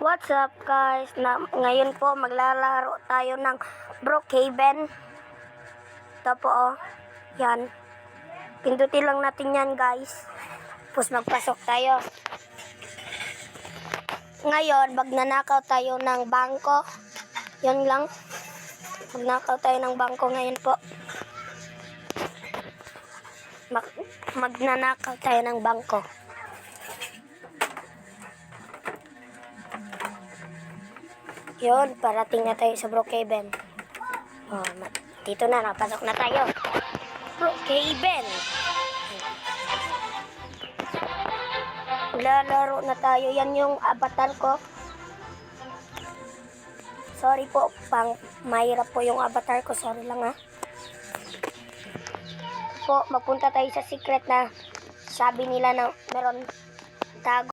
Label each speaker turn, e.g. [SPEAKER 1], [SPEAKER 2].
[SPEAKER 1] What's up guys? Ngayon po maglalaro tayo ng Brookhaven. Ito po oh. Yan. Pindutin lang natin yan guys. Tapos magpasok tayo. Ngayon magnanakaw tayo ng bangko. Yan lang. Magnakaw tayo ng bangko ngayon po. Magnanakaw tayo ng bangko. Yun, parating na tayo sa Brookhaven. Oh, dito na, napasok na tayo. Brookhaven. Lalaro na tayo. Yan yung avatar ko. Sorry po, mahirap po yung avatar ko. Sorry lang ha. Po, magpunta tayo sa secret na sabi nila na meron tago.